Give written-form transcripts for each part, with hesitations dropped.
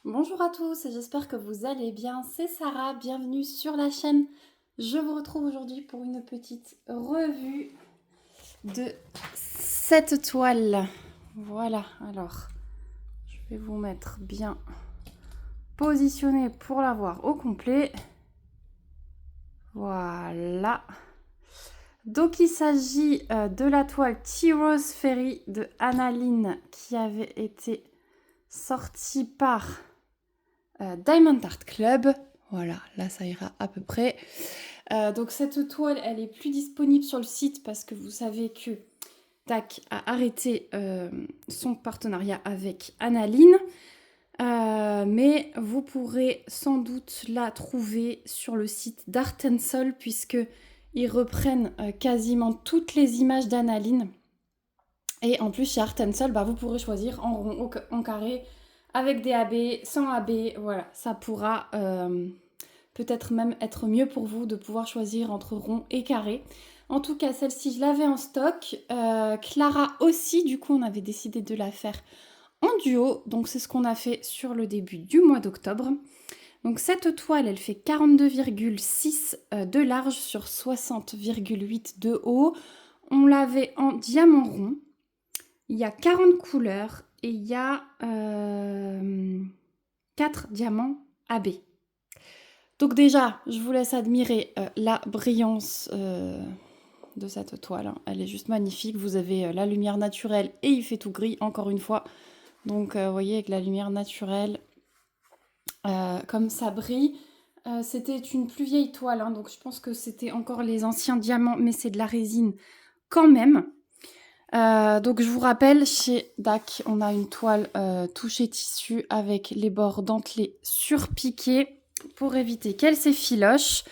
Bonjour à tous, j'espère que vous allez bien. C'est Sarah, bienvenue sur la chaîne. Je vous retrouve aujourd'hui pour une petite revue de cette toile. Voilà, alors je vais vous mettre bien positionné pour la voir au complet. Voilà. Donc il s'agit de la toile Tea Rose Fairy de Annaline qui avait été sortie par Diamond Art Club. Voilà, là ça ira à peu près. Donc cette toile, elle est plus disponible sur le site parce que vous savez que TAC a arrêté son partenariat avec Annaline. Mais vous pourrez sans doute la trouver sur le site d'Art Soul puisque ils reprennent quasiment toutes les images d'Annaline. Et en plus chez Art Soul, vous pourrez choisir en rond, en carré, avec des AB, sans AB. Voilà, ça pourra peut-être même être mieux pour vous de pouvoir choisir entre rond et carré. En tout cas, celle-ci, je l'avais en stock. Clara aussi, du coup, on avait décidé de la faire en duo. Donc, c'est ce qu'on a fait sur le début du mois d'octobre. Donc, cette toile, elle fait 42,6 de large sur 60,8 de haut. On l'avait en diamant rond. Il y a 40 couleurs et il y a 4 diamants AB. Donc déjà, je vous laisse admirer la brillance de cette toile. Elle est juste magnifique. Vous avez la lumière naturelle et il fait tout gris, encore une fois. Donc, vous voyez, avec la lumière naturelle, comme ça brille. C'était une plus vieille toile, donc je pense que c'était encore les anciens diamants, mais c'est de la résine quand même. Donc je vous rappelle, chez DAC, on a une toile touchée tissu avec les bords dentelés surpiqués pour éviter qu'elle s'effiloche.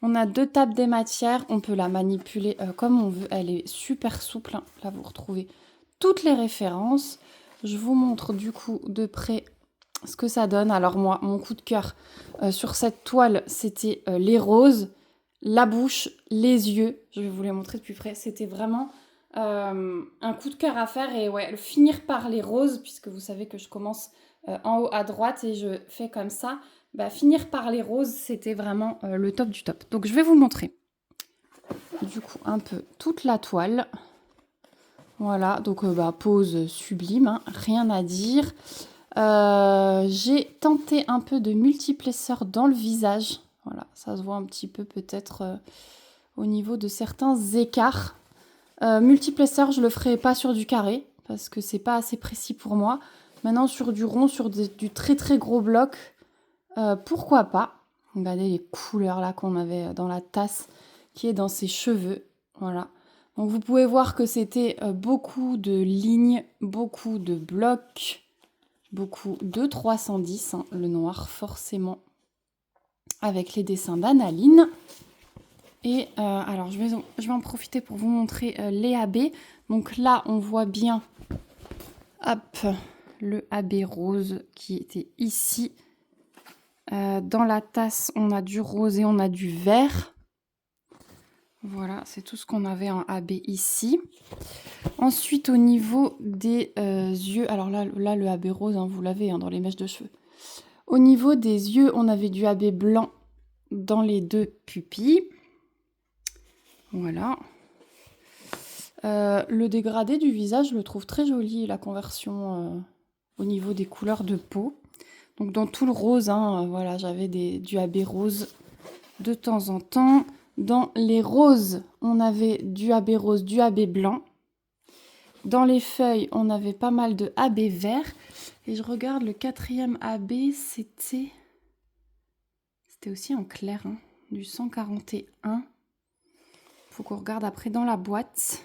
On a 2 tables des matières, on peut la manipuler comme on veut, elle est super souple. Là vous retrouvez toutes les références. Je vous montre du coup de près ce que ça donne. Alors moi, mon coup de cœur sur cette toile, c'était les roses, la bouche, les yeux. Je vais vous les montrer de plus près. C'était vraiment un coup de cœur à faire et ouais, finir par les roses, puisque vous savez que je commence en haut à droite et je fais comme ça. Finir par les roses, c'était vraiment le top du top. Donc je vais vous montrer du coup un peu toute la toile. Voilà, donc pose sublime, rien à dire. J'ai tenté un peu de multiplesseur dans le visage. Voilà, ça se voit un petit peu peut-être au niveau de certains écarts. Multiplesseur, je le ferai pas sur du carré parce que c'est pas assez précis pour moi. Maintenant, sur du rond, sur du très très gros bloc, pourquoi pas. Regardez les couleurs là qu'on avait dans la tasse qui est dans ses cheveux. Voilà. Donc vous pouvez voir que c'était beaucoup de lignes, beaucoup de blocs, beaucoup de 310, le noir forcément, avec les dessins d'Annaline. Et alors je vais en profiter pour vous montrer les AB. Donc là on voit bien le AB rose qui était ici. Dans la tasse on a du rose et on a du vert. Voilà, c'est tout ce qu'on avait en AB ici. Ensuite au niveau des yeux, alors là le AB rose, vous l'avez dans les mèches de cheveux. Au niveau des yeux on avait du AB blanc dans les 2 pupilles. Voilà. Le dégradé du visage, je le trouve très joli, la conversion au niveau des couleurs de peau. Donc dans tout le rose, voilà, j'avais du AB rose de temps en temps. Dans les roses, on avait du AB rose, du AB blanc. Dans les feuilles, on avait pas mal de AB vert. Et je regarde le 4e AB, c'était aussi en clair, du 141. Faut qu'on regarde après dans la boîte.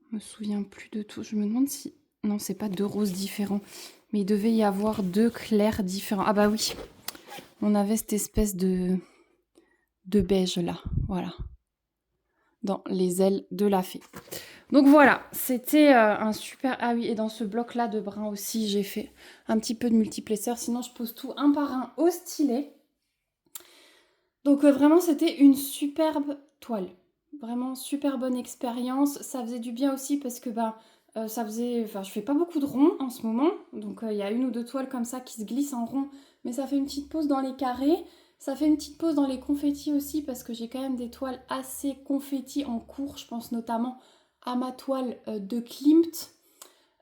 Je me souviens plus de tout. Je me demande si... Non, c'est pas 2 roses différents. Mais il devait y avoir 2 clairs différents. Ah bah oui. On avait cette espèce de beige là. Voilà. Dans les ailes de la fée. Donc voilà. C'était un super... Ah oui, et dans ce bloc là de brun aussi, j'ai fait un petit peu de multiplesseur. Sinon, je pose tout un par un au stylet. Donc vraiment, c'était une superbe toile. Vraiment super bonne expérience. Ça faisait du bien aussi parce que Je fais pas beaucoup de ronds en ce moment, donc il y a une ou deux toiles comme ça qui se glissent en rond, mais ça fait une petite pause dans les carrés. Ça fait une petite pause dans les confettis aussi parce que j'ai quand même des toiles assez confettis en cours. Je pense notamment à ma toile de Klimt.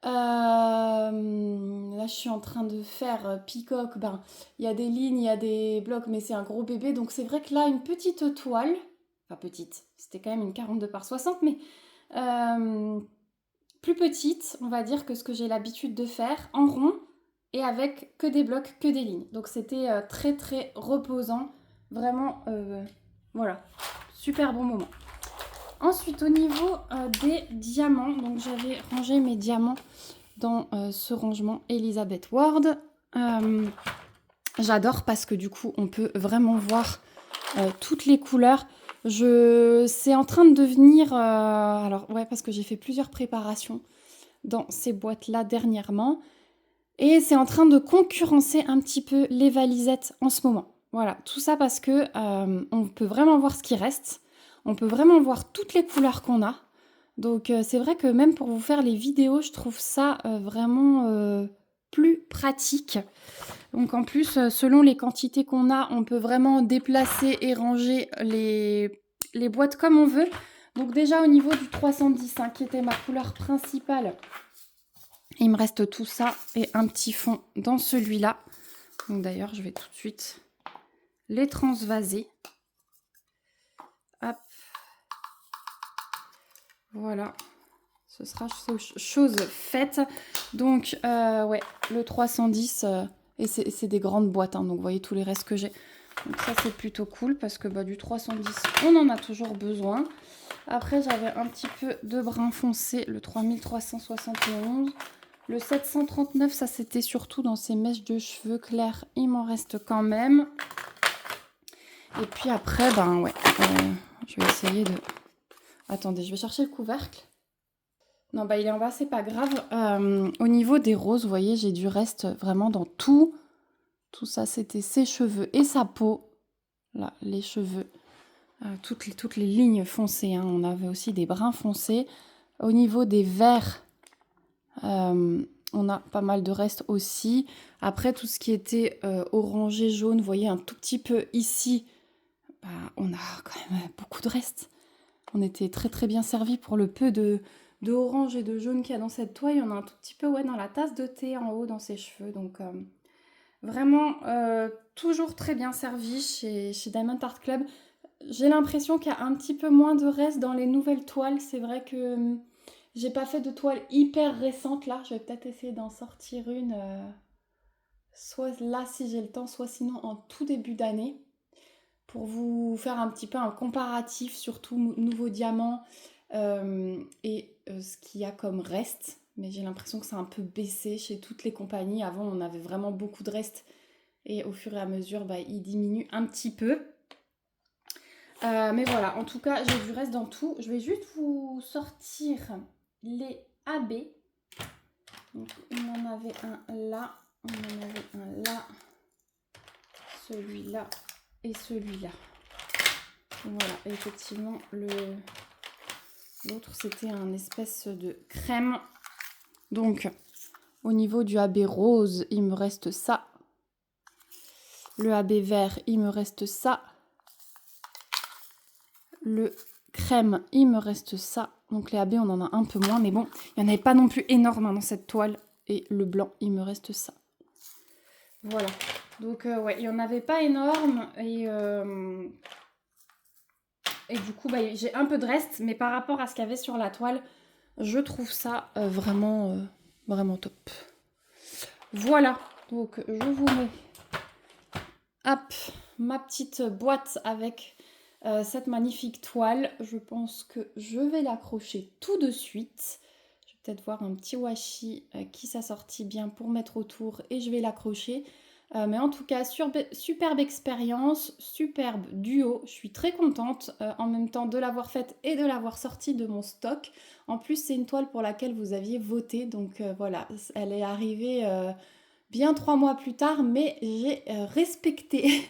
Là, je suis en train de faire Peacock. Ben, il y a des lignes, il y a des blocs, mais c'est un gros bébé. Donc, c'est vrai que là, une petite toile, enfin petite, c'était quand même une 42 par 60, mais euh, plus petite, on va dire, que ce que j'ai l'habitude de faire, en rond, et avec que des blocs, que des lignes. Donc, c'était très, très reposant. Vraiment, voilà, super bon moment. Ensuite, au niveau des diamants, donc j'avais rangé mes diamants dans ce rangement Elizabeth Ward. J'adore parce que du coup, on peut vraiment voir toutes les couleurs. C'est en train de devenir... alors, ouais, parce que j'ai fait plusieurs préparations dans ces boîtes-là dernièrement. Et c'est en train de concurrencer un petit peu les valisettes en ce moment. Voilà, tout ça parce que on peut vraiment voir ce qui reste. On peut vraiment voir toutes les couleurs qu'on a. Donc c'est vrai que même pour vous faire les vidéos, je trouve ça vraiment plus pratique. Donc en plus, selon les quantités qu'on a, on peut vraiment déplacer et ranger les boîtes comme on veut. Donc déjà au niveau du 310, hein, qui était ma couleur principale, il me reste tout ça et un petit fond dans celui-là. Donc d'ailleurs, je vais tout de suite les transvaser. Hop. Voilà. Ce sera chose faite. Donc, ouais, le 310, et c'est des grandes boîtes, hein, donc vous voyez tous les restes que j'ai. Donc ça, c'est plutôt cool parce que du 310, on en a toujours besoin. Après, j'avais un petit peu de brun foncé, le 3371. Le 739, ça c'était surtout dans ces mèches de cheveux clairs. Il m'en reste quand même. Et puis après, ouais, je vais essayer de... Attendez, je vais chercher le couvercle. Non, il est en bas, c'est pas grave. Au niveau des roses, vous voyez, j'ai du reste vraiment dans tout. Tout ça, c'était ses cheveux et sa peau. Là, les cheveux. Toutes les lignes foncées, hein. On avait aussi des bruns foncés. Au niveau des verts, on a pas mal de reste aussi. Après, tout ce qui était orangé, jaune, vous voyez, un tout petit peu ici, on a quand même beaucoup de reste. On était très très bien servi pour le peu de orange et de jaune qu'il y a dans cette toile. Il y en a un tout petit peu dans la tasse de thé en haut dans ses cheveux. Donc vraiment toujours très bien servi chez Diamond Art Club. J'ai l'impression qu'il y a un petit peu moins de reste dans les nouvelles toiles. C'est vrai que j'ai pas fait de toile hyper récente là. Je vais peut-être essayer d'en sortir une. Soit là si j'ai le temps, soit sinon en tout début d'année. Pour vous faire un petit peu un comparatif, surtout nouveaux diamants et ce qu'il y a comme reste. Mais j'ai l'impression que ça a un peu baissé chez toutes les compagnies. Avant, on avait vraiment beaucoup de reste et au fur et à mesure, il diminue un petit peu. Mais voilà, en tout cas, j'ai du reste dans tout. Je vais juste vous sortir les AB. Donc, on en avait un là, on en avait un là, celui-là et celui-là. Voilà, effectivement, l'autre c'était un espèce de crème. Donc, au niveau du AB rose, il me reste ça. Le AB vert, il me reste ça. Le crème, il me reste ça. Donc les AB, on en a un peu moins, mais bon, il n'y en avait pas non plus énorme dans cette toile. Et le blanc, il me reste ça. Voilà. Donc, ouais, il n'y en avait pas énorme. Et du coup, j'ai un peu de reste, mais par rapport à ce qu'il y avait sur la toile, je trouve ça vraiment, vraiment top. Voilà, donc je vous mets hop, ma petite boîte avec cette magnifique toile. Je pense que je vais l'accrocher tout de suite. Je vais peut-être voir un petit washi qui s'assortit bien pour mettre autour et je vais l'accrocher. Mais en tout cas, superbe expérience, superbe duo. Je suis très contente en même temps de l'avoir faite et de l'avoir sortie de mon stock. En plus, c'est une toile pour laquelle vous aviez voté. Donc voilà, elle est arrivée bien 3 mois plus tard, mais j'ai respecté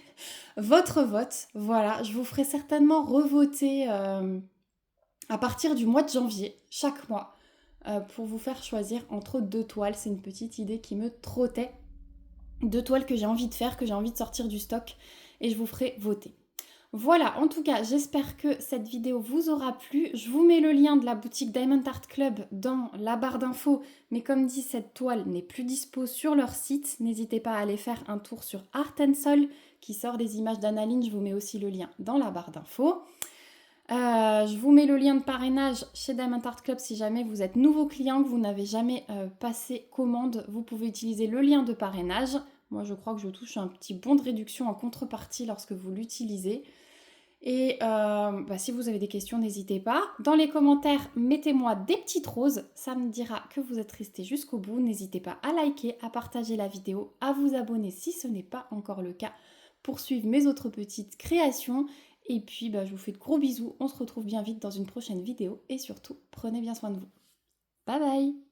votre vote. Voilà, je vous ferai certainement revoter à partir du mois de janvier, chaque mois. pour vous faire choisir entre 2 toiles. C'est une petite idée qui me trottait. 2 toiles que j'ai envie de faire, que j'ai envie de sortir du stock et je vous ferai voter. Voilà, en tout cas, j'espère que cette vidéo vous aura plu. Je vous mets le lien de la boutique Diamond Art Club dans la barre d'infos. Mais comme dit, cette toile n'est plus dispo sur leur site. N'hésitez pas à aller faire un tour sur Art Soul qui sort des images d'Annaline. Je vous mets aussi le lien dans la barre d'infos. Je vous mets le lien de parrainage chez Diamond Art Club si jamais vous êtes nouveau client, que vous n'avez jamais passé commande. Vous pouvez utiliser le lien de parrainage. Moi, je crois que je touche un petit bon de réduction en contrepartie lorsque vous l'utilisez. Et si vous avez des questions, n'hésitez pas. Dans les commentaires, mettez-moi des petites roses. Ça me dira que vous êtes restés jusqu'au bout. N'hésitez pas à liker, à partager la vidéo, à vous abonner si ce n'est pas encore le cas pour suivre mes autres petites créations. Et puis, je vous fais de gros bisous. On se retrouve bien vite dans une prochaine vidéo. Et surtout, prenez bien soin de vous. Bye bye!